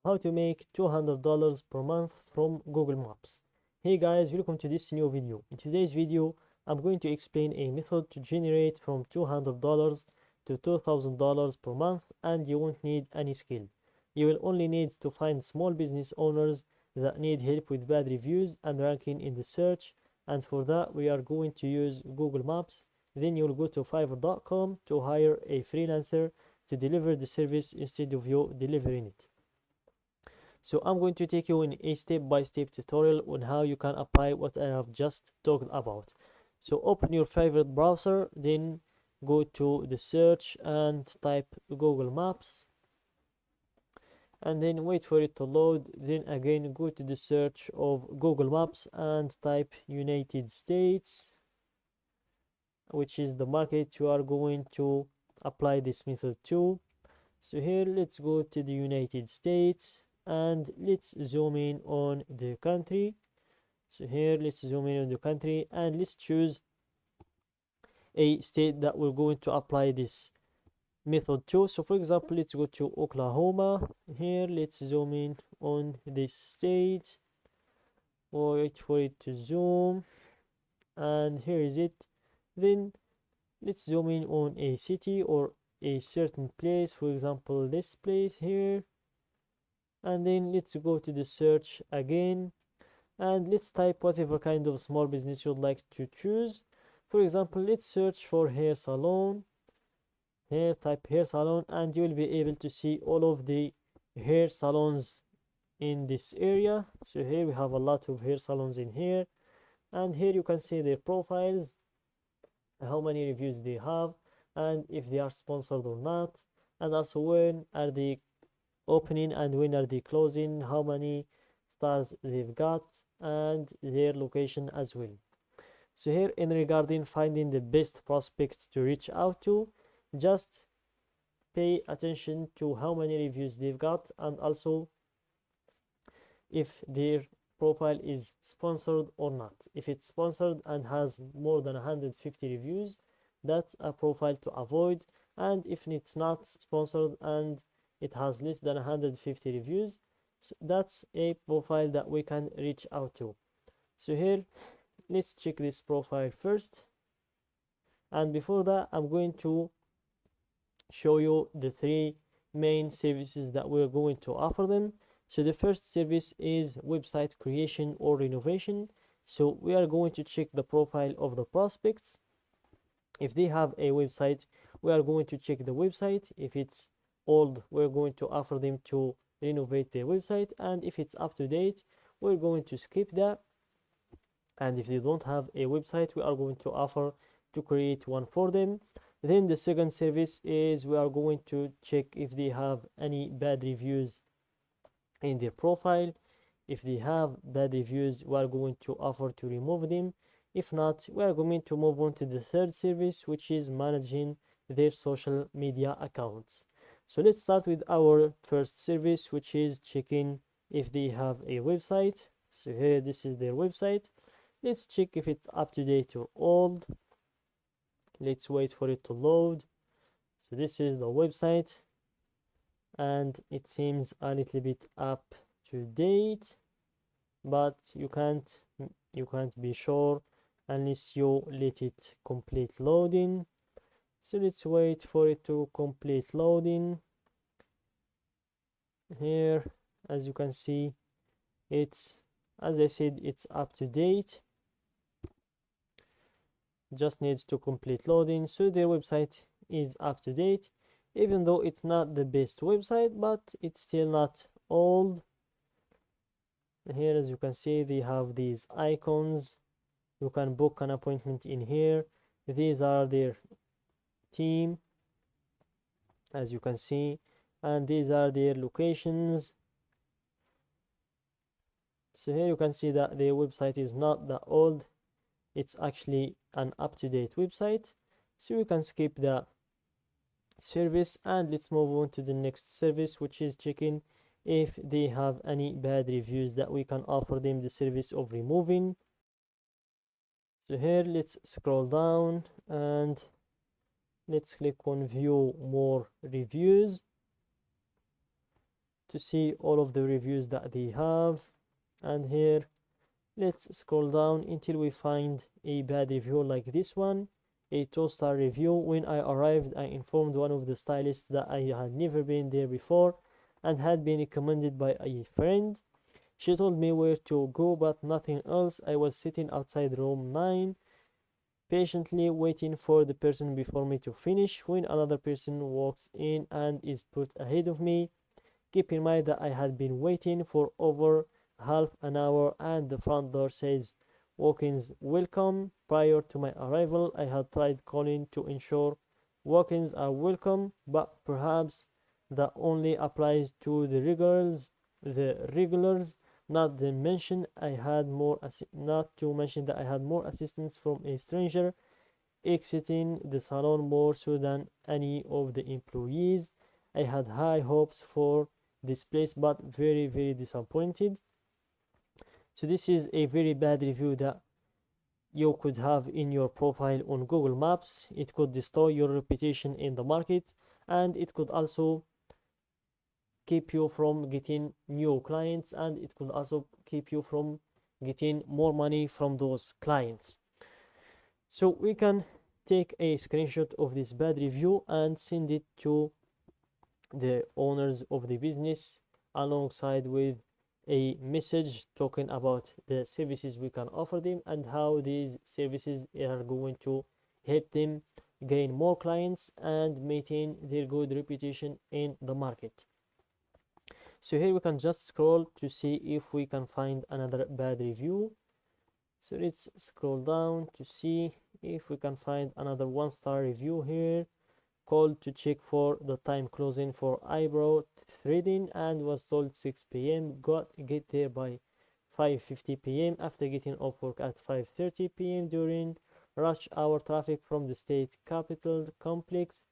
How to make $200 per month from Google Maps. Hey guys, welcome to this new video. In today's video, I'm going to explain a method to generate from $200 to $2,000 per month, and you won't need any skill. You will only need to find small business owners that need help with bad reviews and ranking in the search, and for that we are going to use Google Maps. Then you'll go to fiverr.com to hire a freelancer to deliver the service instead of you delivering it. So I'm going to take you in a step-by-step tutorial on how you can apply what I have just talked about. So open your favorite browser, then go to the search and type Google Maps, and then wait for it to load. Then again go to the search of Google Maps and type United States, which is the market you are going to apply this method to. So here let's go to the United States and let's zoom in on the country. So here let's zoom in on the country and let's choose a state that we're going to apply this method to. So for example, let's go to Oklahoma. Here let's zoom in on this state, wait for it to zoom, and here is it. Then let's zoom in on a city or a certain place, for example this place here, and then let's go to the search again and let's type whatever kind of small business you'd like to choose. For example, let's search for hair salon. Here type hair salon and you will be able to see all of the hair salons in this area. So here we have a lot of hair salons in here, and here you can see their profiles, how many reviews they have, and if they are sponsored or not, and also when are they opening and when are they closing, how many stars they've got, and their location as well. So here in regarding finding the best prospects to reach out to, just pay attention to how many reviews they've got, and also if their profile is sponsored or not. If it's sponsored and has more than 150 reviews, that's a profile to avoid, and if it's not sponsored and it has less than 150 reviews, so that's a profile that we can reach out to. So here let's check this profile first, and before that I'm going to show you the three main services that we're going to offer them. So the first service is website creation or renovation. So we are going to check the profile of the prospects. If they have a website, we are going to check the website. If it's old, we're going to offer them to renovate their website, and if it's up to date, we're going to skip that. And if they don't have a website, we are going to offer to create one for them. Then the second service is we are going to check if they have any bad reviews in their profile. If they have bad reviews, we are going to offer to remove them. If not, we are going to move on to the third service, which is managing their social media accounts. So let's start with our first service, which is checking if they have a website. So here this is their website. Let's check if it's up to date or old. Let's wait for it to load. So this is the website and it seems a little bit up to date, but you can't be sure unless you let it complete loading. So let's wait for it to complete loading. Here as you can see, it's, as I said, it's up to date, just needs to complete loading. So their website is up to date, even though it's not the best website, but it's still not old. Here as you can see, they have these icons. You can book an appointment in here. These are their team, as you can see, and these are their locations. So here you can see that their website is not that old, it's actually an up-to-date website. So you can skip the service and let's move on to the next service, which is checking if they have any bad reviews that we can offer them the service of removing. So here let's scroll down and let's click on view more reviews to see all of the reviews that they have. And here, let's scroll down until we find a bad review like this one, a 2-star review. When I arrived, I informed one of the stylists that I had never been there before and had been recommended by a friend. She told me where to go but nothing else. I was sitting outside room 9, patiently waiting for the person before me to finish when another person walks in and is put ahead of me. Keep in mind that I had been waiting for over half an hour and the front door says walk-ins welcome. Prior to my arrival, I had tried calling to ensure walk-ins are welcome, but perhaps that only applies to the regulars, not to mention that I had more assistance from a stranger exiting the salon more so than any of the employees. I had high hopes for this place but very, very disappointed. So this is a very bad review that you could have in your profile on Google Maps. It could destroy your reputation in the market, and it could also keep you from getting new clients, and it could also keep you from getting more money from those clients. So we can take a screenshot of this bad review and send it to the owners of the business alongside with a message talking about the services we can offer them and how these services are going to help them gain more clients and maintain their good reputation in the market. So here we can just scroll to see if we can find another bad review. So let's scroll down to see if we can find another 1-star review here. Called to check for the time closing for eyebrow threading and was told 6 p.m. Get there by 5:50 p.m. after getting off work at 5:30 p.m. during rush hour traffic from the state capitol complex.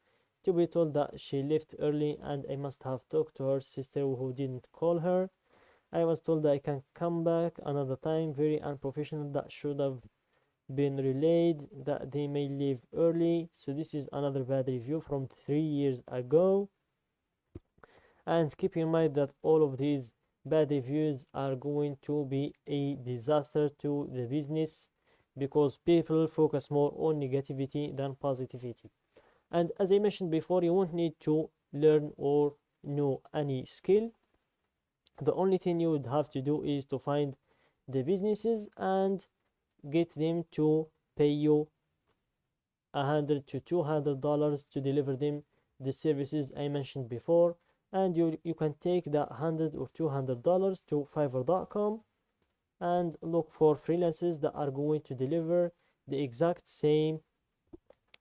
To be told that she left early and I must have talked to her sister who didn't call her. I was told that I can come back another time. Very unprofessional. That should have been relayed that they may leave early. So this is another bad review from 3 years ago. And keep in mind that all of these bad reviews are going to be a disaster to the business because people focus more on negativity than positivity. And as I mentioned before, you won't need to learn or know any skill. The only thing you would have to do is to find the businesses and get them to pay you $100 to $200 to deliver them the services I mentioned before, and you can take that $100 or $200 to Fiverr.com and look for freelancers that are going to deliver the exact same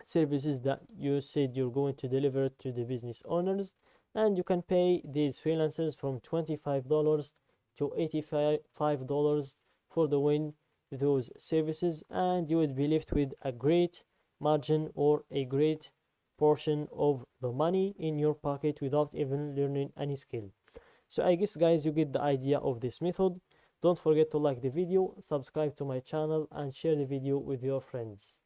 services that you said you're going to deliver to the business owners, and you can pay these freelancers from $25 to $85 for the win those services, and you would be left with a great margin or a great portion of the money in your pocket without even learning any skill. So I guess guys you get the idea of this method. Don't forget to like the video, subscribe to my channel and share the video with your friends.